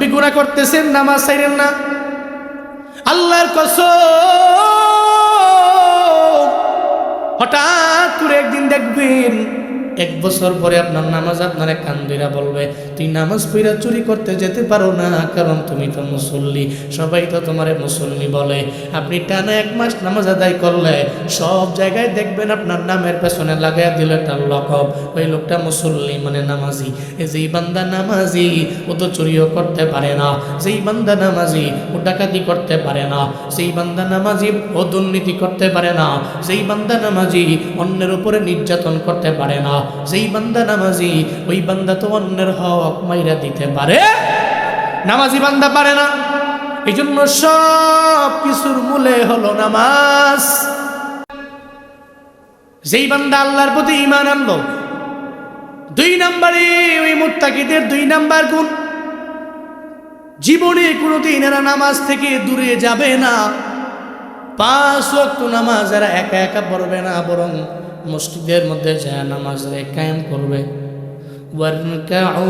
আপনি গুনাহ করতেছেন, নামাজ ছাইরেন না। আল্লাহর কসম, হঠাৎ করে একদিন দেখবেন 1 বছর পরে আপনার নামাজ আপনারে কান ধইরা বলবে, তুই নামাজ পড়া চুরি করতে যেতে পারো না, কারণ তুমি তো মুসল্লি, সবাই তো তোমারে মুসল্লি বলে। আপনি টানা 1 মাস নামাজ আদায় করলে সব জায়গায় দেখবেন আপনার নামের পেছনে লাগাইয়া দিল একটা লকব, ওই লোকটা মুসল্লি মানে নামাজি। যেই বান্দা নামাজি ও তো চুরিও করতে পারে না, যেই বান্দা নামাজি ও ডাকাতি করতে পারে না, যেই বান্দা নামাজি ও দুর্নীতি করতে পারে না, যেই বান্দা নামাজি অন্যের উপরে নির্যাতন করতে পারে না, যেই বান্দা নামাজি ওই বান্দা তো অন্যের হক মাইরা দিতে পারে, নামাজি বান্দা পারে না। এই জন্য সব কিছুর মূলে হলো নামাজ। যেই বান্দা আল্লাহর প্রতি ঈমান আনলো, 2 নম্বরে ওই মুত্তাকিদের 2 নাম্বার গুণ, জীবনে কোনোদিন এরা নামাজ থেকে দূরে যাবে না। 5 ওয়াক্ত নামাজ এরা একা একা পড়বে না, বরং মসজিদের মধ্যে যায় নামাজ কায়েম করবে। ওয়ারকাউ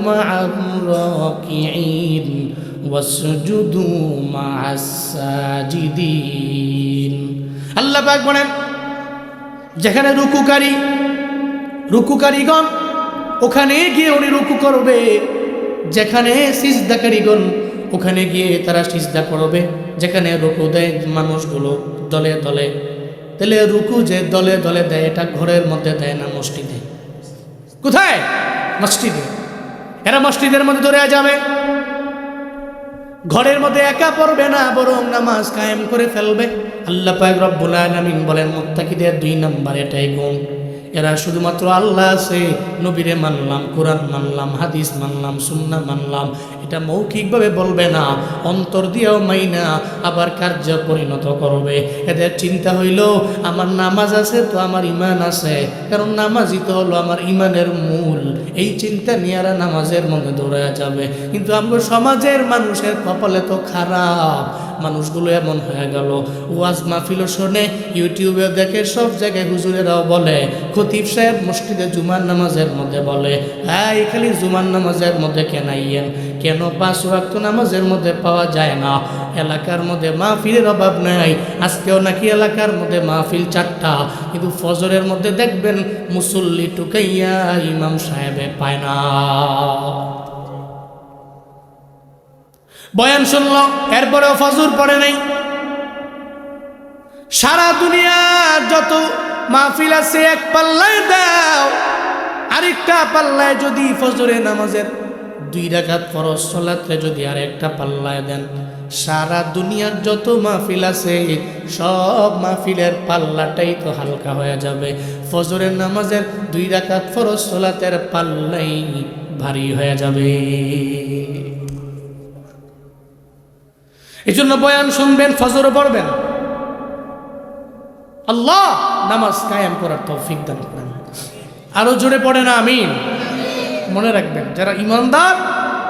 মা'আর রাকিঈন ওয়াসজুদু মা'আস সাজিদিন। আল্লাহ পাক বলেন, যেখানে রুকুকারীগণ ওখানে গিয়ে উনি রুকু করবে, যেখানে সিজদাকারীগণ ওখানে গিয়ে তারা সিজদা করবে, যেখানে রুকু দেয় মানুষগুলো দলে দলে, তাহলে রুকু যে দলে দলে দেয় এটা ঘরের মধ্যে দেয় না মসজিদে। কোথায়? মসজিদে। এরা মসজিদের মধ্যে ধরে যাবে, ঘরের মধ্যে একা পড়বে না, বরং নামাজ কায়েম করে ফেলবে। আল্লাহ পাক রব্বুল আলামিন বলেন, মুত্তাকিদের 2 নাম্বার এটাই গুণ। এরা শুধুমাত্র আল্লাহ আছে, নবীরে মানলাম, কোরআন মানলাম, হাদিস মানলাম, সুন্নাহ মানলাম, এটা মৌখিকভাবে বলবে না, অন্তর দিয়েও মাইনা আবার কার্য পরিণত করবে। এদের চিন্তা হইল আমার নামাজ আছে তো আমার ঈমান আছে, কারণ নামাজই তো হলো আমার ঈমানের মূল। এই চিন্তা নিয়ে এরা নামাজের মধ্যে দৌড়ায়া যাবে। কিন্তু আমরা সমাজের মানুষের কপালে তো খারাপ, মানুষগুলো এমন হয়ে গেল, ওয়াজ মাহফিলও শোনে, ইউটিউবে দেখে, সব জায়গায় হুজুরেরাও বলে, খতিব সাহেব মসজিদে জুমার নামাজের মধ্যে বলে, হ্যাঁ এই খালি জুমার নামাজের মধ্যে কেন আইয়েন, কেন 5 ওয়াক্ত নামাজের মধ্যে পাওয়া যায় না? এলাকার মধ্যে মাহফিলের অভাব নাই, আজকেও নাকি এলাকার মধ্যে মাহফিল 4টা, কিন্তু ফজরের মধ্যে দেখবেন মুসল্লি টুকাইয়া ইমাম সাহেবে পায় না। বয়ান শুনল, এরপরেও ফজর পড়ে নাই। সারা দুনিয়ার যত মাহফিল আছে এক পাল্লায় দাও, আরেকটা পাল্লায় যদি ফজরের নামাজের 2 রাকাত ফরজ সালাতে যদি আরেকটা পাল্লায় দেন, সারা দুনিয়ার যত মাহফিল আছে সব মাহফিলের পাল্লাটাই তো হালকা হয়ে যাবে। ফজরের নামাজের 2 রাকাত ফরজ সালাতের পাল্লাই ভারী হয়ে যাবে। এই জন্য বয়ান শুনবেন, ফজরও পড়বেন। আল্লাহ নামাজ কায়েম করার তৌফিক দান করেন। আরো জোরে পড়েন আমিন। মনে রাখবেন, যারা ইমানদার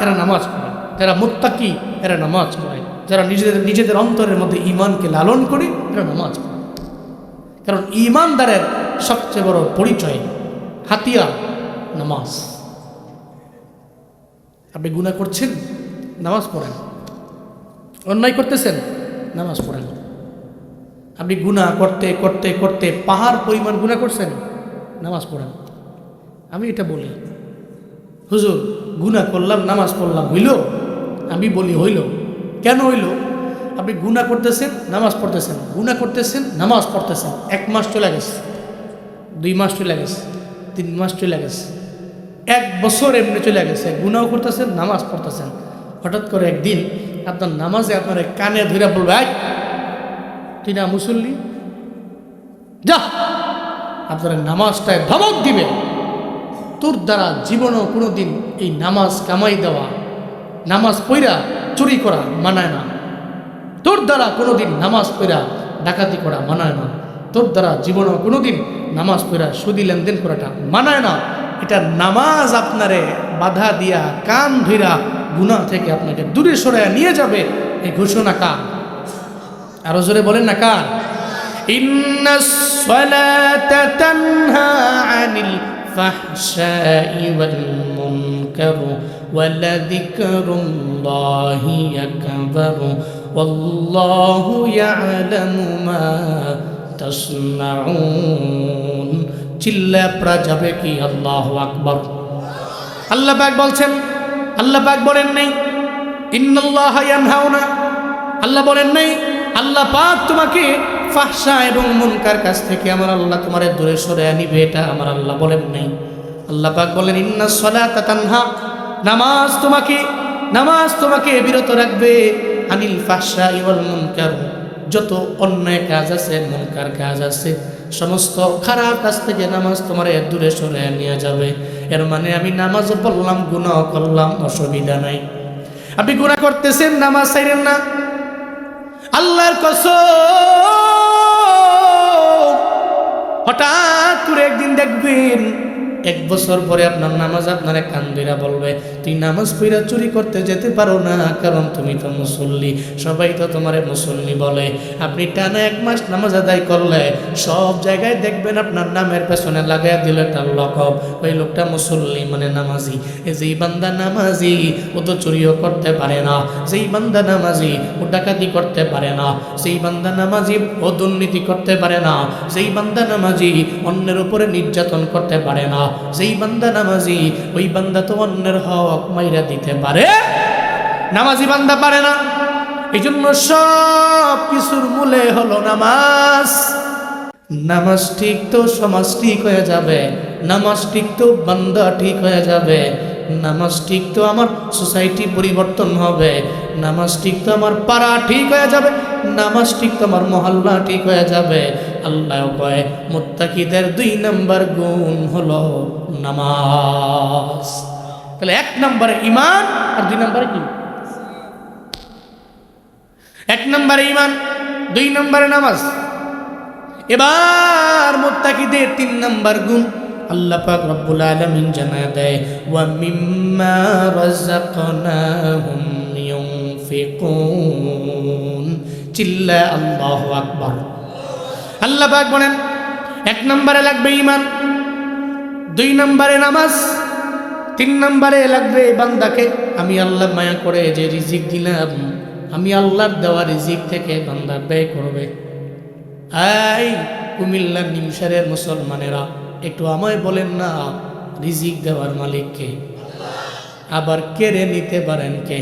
এরা নামাজ পড়ে, যারা মুত্তাকি এরা নামাজ পড়ে, যারা নিজেদের অন্তরের মধ্যে ঈমানকে লালন করে এরা নামাজ পড়ে। কারণ ঈমানদারের সবচেয়ে বড় পরিচয়, হাতিয়ার নামাজ। আপনি গুনাহ করছেন, নামাজ পড়েন। অন্যায় করতেছেন, নামাজ পড়েন। আপনি গুনাহ করতে করতে করতে পাহাড় পরিমাণ গুনাহ করছেন, নামাজ পড়েন। আমি এটা বলি, হুজুর গুনাহ করলাম নামাজ পড়লাম, হইল? আমি বলি হইল। কেন হইল? আপনি গুনাহ করতেছেন, নামাজ পড়তেছেন, গুনাহ করতেছেন, নামাজ পড়তেছেন, 1 মাস চলে গেছে, 2 মাস চলে গেছে, 3 মাস চলে গেছে, 1 বছর এমনি চলে গেছে, গুনাহ করতেছেন, নামাজ পড়তেছেন। হঠাৎ করে একদিন আপনার নামাজে আপনার কানে ধরে বলবে, তুই না মুসল্লি, যা, আপনার নামাজটায় ধমক দিবে। তোর দ্বারা জীবনও কোনোদিন এই নামাজ কামাই দেওয়া, নামাজ পইরা চুরি করা মানায় না। তোর দ্বারা কোনোদিন নামাজ পইরা ডাকাতি করা মানায় না। তোর দ্বারা জীবনও কোনোদিন নামাজ পইরা সুদি লেনদেন করাটা মানায় না। এটা নামাজ আপনারে বাধা দিয়া কান ধইরা গুনাহ থেকে আপনাকে দূরে সরাইয়া নিয়ে যাবে। এই ঘোষণা কার? আরো জোরে বলেন না কার? ইন্নাস সালাতা তানহা আনিল ফাহশাই ওয়াল মুনকার ওয়ালাযিকরুল্লাহি আকবার ওয়াল্লাহু ইয়ালামু মা তাসনাউন। চিল্লা পড়া যাবে কি আল্লাহু আকবার? আল্লাহ পাক বলছেন, আল্লাহ পাক বলেন নাই ইন্নাল্লাহা ইয়ানহাউনা, আল্লাহ বলেন নাই আল্লাহ পাক তোমাকে ফাহশা এবং মুনকার কাছ থেকে আমার আল্লাহ তোমারে দূরে সরে আনিবে, এটা আমার আল্লাহ বলেন নাই। আল্লাহ পাক বলেন ইন্নাস সালাতা তানহা, নামাজ তোমাকে বিরত রাখবে আনিল ফাহশা ওয়াল মুনকার, যত অন্যায় কাজ আছে মুনকার কাজ আছে সমস্ত খারাপ কাজ থেকে নামাজ তোমারে দূরে সরে নিয়ে যাবে। এর মানে আমি নামাজও পড়লাম গুনাহ করলাম অসুবিধা নাই। আপনি গুনাহ করতেছেন নামাজ ছাইরেন না, আল্লাহর কসম হঠাৎ করে একদিন দেখবেন 1 বছর পরে আপনার নামাজ আপনারে কান ধইরা বলবে তুই নামাজ পড়া চুরি করতে যেতে পারো না, কারণ তুমি তো মুসল্লি, সবাই তো তোমারে মুসল্লি বলে। আপনি টানা 1 মাস নামাজ আদায় করলে সব জায়গায় দেখবেন আপনার নামের পেছনে লাগাইয়া দিল একটা লকব, ওই লোকটা মুসল্লি মানে নামাজি। যেই বান্দা নামাজি ও তো চুরিও করতে পারে না, যেই বান্দা নামাজি ও ডাকাতি করতে পারে না, যেই বান্দা নামাজি ও দুর্নীতি করতে পারে না, যেই বান্দা নামাজি অন্যের উপরে নির্যাতন করতে পারে না, যেই বান্দা নামাজি ওই বান্দা তো অন্যের হক মাইরা দিতে পারে, নামাজি বান্দা পারে না। এই জন্য সব কিছুর মূলে হলো নামাজ। নামাজ ঠিক তো সমাজ ঠিক হয়ে যাবে, নামাজ ঠিক তো বান্দা ঠিক হয়ে যাবে, নামাজ ঠিক তো আমার সোসাইটি পরিবর্তন হবে, নামাজ ঠিক তো আমার পাড়া ঠিক হয়ে যাবে, নামাজ ঠিক তো আমার মহল্লা ঠিক হয়ে যাবে। আল্লাহ কয় মুত্তাকিদের 2 নম্বর গুণ হলো নামাজ। তাহলে 1 নম্বরে ঈমান আর 2 নম্বরে কি? 1 নম্বরে ঈমান, 2 নম্বরে নামাজ। এবার মুত্তাকিদের 3 নম্বর গুণ আল্লাহ পাক রব্বুল আলামিন জানায় দেয় ওয়া মিম্মা রাযাকনাহুম ইউনফিকুন। চিল্লা আল্লাহু আকবার। আল্লাহ পাক বলেন 1 নম্বরে লাগবে ঈমান, 2 নম্বরে নামাজ, 3 নম্বরে লাগবে বান্দাকে আমি আল্লাহ মায়া করে যে রিজিক দিলাম, আমি আল্লাহর দেওয়া রিজিক থেকে বান্দা ব্যয় করবে। এই কুমিল্লার নিমসারের মুসলমানেরা একটু আমায় বলেন না, রিজিক দেওয়ার মালিককে? আবার কেড়ে নিতে পারেন কে?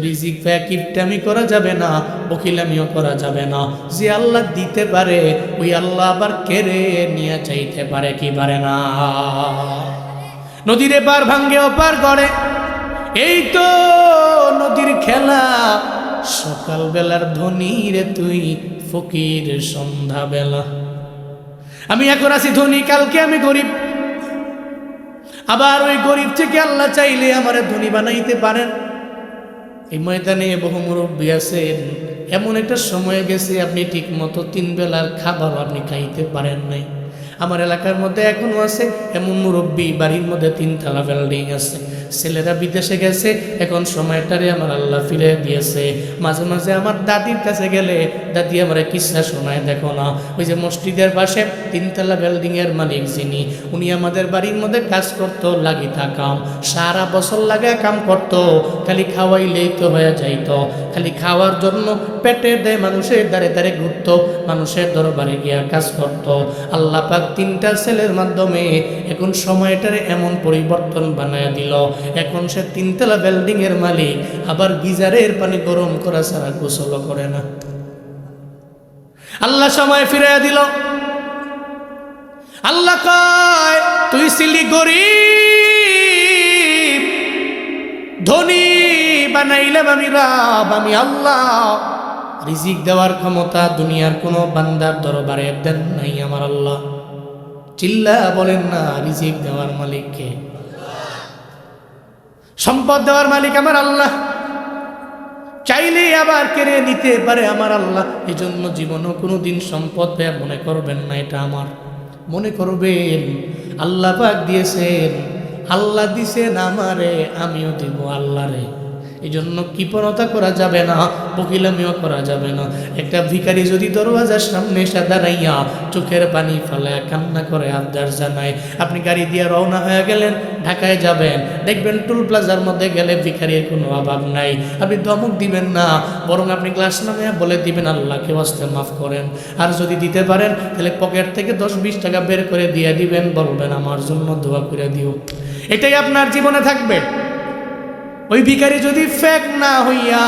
রিজিক কিপটামি করা যাবে না, বকিলামিও করা যাবে না। যে আল্লাহ দিতে পারে ওই আল্লাহ আবার কেড়ে নিয়ে চাইতে পারে কি পারে না? নদীর এপার ভাঙ্গে ওপার করে, এই তো নদীর খেলা। সকাল বেলার ধনী রে তুই ফকির সন্ধ্যা বেলা। আমি এখন আছি ধনী, কালকে আমি গরিব। আবার ওই গরিব থেকে আল্লাহ চাইলে আমার ধনী বানাইতে পারেন। এই ময়দানে বহু মুরব্বী আছেন, এমন একটা সময় গেছে আপনি ঠিক মতো 3 বেলার খাবার আপনি খাইতে পারেন নাই। আমার এলাকার মধ্যে এখনো আছে এমন মুরব্বী, বাড়ির মধ্যে 3 তলা বিল্ডিং আছে, ছেলেরা বিদেশে গেছে, এখন সময়টারে আমার আল্লাহ ফিরে দিয়েছে। মাঝে মাঝে আমার দাদির কাছে গেলে দাদি আমার কিসা শোনায়, দেখো না ওই যে মসজিদের পাশে 3 তলা বিল্ডিংয়ের মালিক যিনি, উনি আমাদের বাড়ির মধ্যে কাজ করতো, লাগি থাকাম, সারা বছর লাগে কাম করতো, খালি খাওয়াইলেই তো হয়ে যাইতো, খালি খাওয়ার জন্য পেটে দেয় মানুষের দ্বারে দ্বারে ঘুরতো, মানুষের দরবারে গিয়া কাজ করতো। আল্লাহ পাক 3টা ছেলের মাধ্যমে এখন সময়টারে এমন পরিবর্তন বানায় দিল, এখন সে 3 তলা বিল্ডিং এর মালিক, আবার গিজারের পানি গরম করা ছাড়া গোসল করে না। আল্লাহ সময় ফিরে দিল। আল্লাহ কয় তুই ছিলি গরিব, ধনী বানাইলাম আমি রব, আমি আল্লাহ। রিজিক দেওয়ার ক্ষমতা দুনিয়ার কোনো বান্দার দরবারে দেন নাই আমার আল্লাহ। চিল্লা বলেন না, রিজিক দেওয়ার মালিক কে? সম্পদ দেওয়ার মালিক আমার আল্লাহ, চাইলে আবার কেড়ে নিতে পারে আমার আল্লাহ। এই জন্য জীবনও কোনোদিন সম্পদ পেয়ে মনে করবেন না এটা আমার, মনে করবেন আল্লাহ পাক দিয়েছেন, আল্লাহ দিছেন আমারে, আমিও দিব আল্লাহরে। এই জন্য কৃপণতা করা যাবে না, বকিলামিও করা যাবে না। একটা ভিখারি যদি দরওয়াজার সামনে এসে দাঁড়াইয়া চোখের পানি ফেলায় কান্না করে আবদার জানায়, আপনি গাড়ি দিয়ে রওনা হয়ে গেলেন, ঢাকায় যাবেন, দেখবেন টুল প্লাজার মধ্যে গেলে ভিখারির কোনো অভাব নাই, আপনি ধমক দিবেন না, বরং আপনি গ্লাস নামে বলে দিবেন আল্লাহকে ওয়াস্তে মাফ করেন। আর যদি দিতে পারেন তাহলে পকেট থেকে 10-20 টাকা বের করে দিয়ে দিবেন, বলবেন আমার জন্য দোয়া করে দিও। এটাই আপনার জীবনে থাকবে। ওই ভিখারি যদি ফেক না হইয়া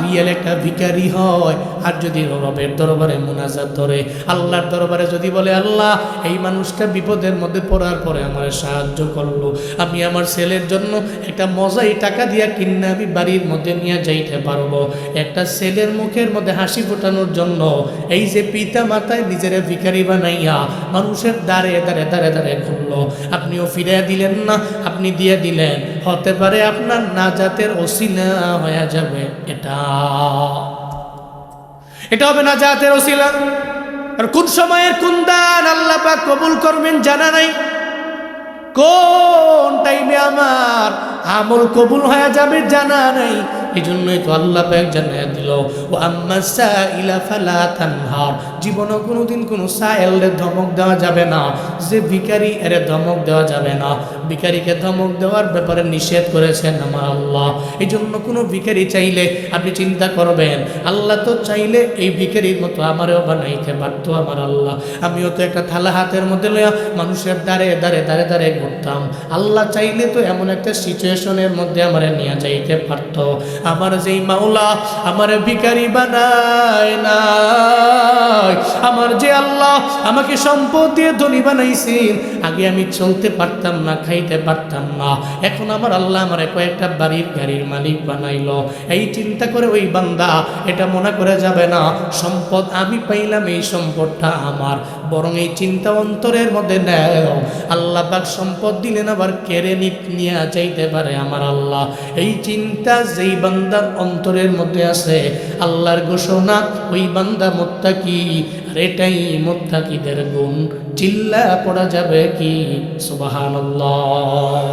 রিয়েল একটা ভিখারি হয়, আর যদি রবের দরবারে মুনাজাত ধরে, আল্লাহর দরবারে যদি বলে আল্লাহ এই মানুষটা বিপদের মধ্যে পড়ার পরে আমার সাহায্য করলো, আমি আমার ছেলের জন্য একটা মজাই টাকা দিয়া কিনে আমি বাড়ির মধ্যে নিয়ে যাইতে পারবো, একটা ছেলের মুখের মধ্যে হাসি ফোটানোর জন্য এই যে পিতা মাতায় নিজের ভিখারি বানাইয়া মানুষের দ্বারে দ্বারে দ্বারে দ্বারে ঘুরলো, আপনিও ফিরে দিলেন না, আপনি দিয়ে দিলেন, হতে পারে আপনার নাজাতের ওসিলা হয়ে যাবে। এটা হবে নাজাতের ওসিলা। আর কোন সময়ের কোন দান আল্লাহ পাক কবুল করবেন জানা নাই, কোন টাইমে আমার আমল কবুল হয়ে যাবে জানা নাই। এই জন্যই তো আল্লাহ পাক জানিয়ে দিল, ও আম্মা সাইলা ফালা তানহার, জীবনে কোনোদিন কোনো সাইলের ধমক দেওয়া যাবে না, যে ভিখারি এর ধমক দেওয়া যাবে না, ভিখারিকে ধমক দেওয়ার ব্যাপারে নিষেধ করেছেন আমার আল্লাহ। এই জন্য কোনো ভিখারি চাইলে আপনি চিন্তা করবেন, আল্লাহ তো চাইলে এই ভিখারির মতো আমারও বানাইতে পারতো আমার আল্লাহ, আমিও তো একটা থালা হাতের মধ্যে লইয়া মানুষের দ্বারে দ্বারে দ্বারে দ্বারে ঘুরতাম, আল্লাহ চাইলে তো এমন একটা সিচুয়েশনের মধ্যে আমার নিয়ে যাইতে পারতো। আমার যেই মাওলা আমার ভিখারি বানায় না, আমার যে আল্লাহ আমাকে সম্পদ দিয়ে ধনী বানাইছেন, আগে আমি চলতে পারতাম না, খাইতে পারতাম না, এখন আমার আল্লাহ আমার কয়েকটা বাড়ির গাড়ির মালিক বানাইলো। এই চিন্তা করে ওই বান্দা এটা মনে করে যাবে না সম্পদ আমি পাইলাম, এই সম্পদটা আমার, বরং এই চিন্তা অন্তরের মধ্যে নেও, আল্লাহ পাক সম্পদ দিলেন আবার কেড়ে নিয়ে যাইতে পারে আমার আল্লাহ। এই চিন্তা যেই বান্দার অন্তরের মধ্যে আছে, আল্লাহর ঘোষণা ওই বান্দা মুত্তাকি, আর এটাই মুত্তাকিদের গুণ। চিল্লা পড়া যাবে কি সুবহানাল্লাহ।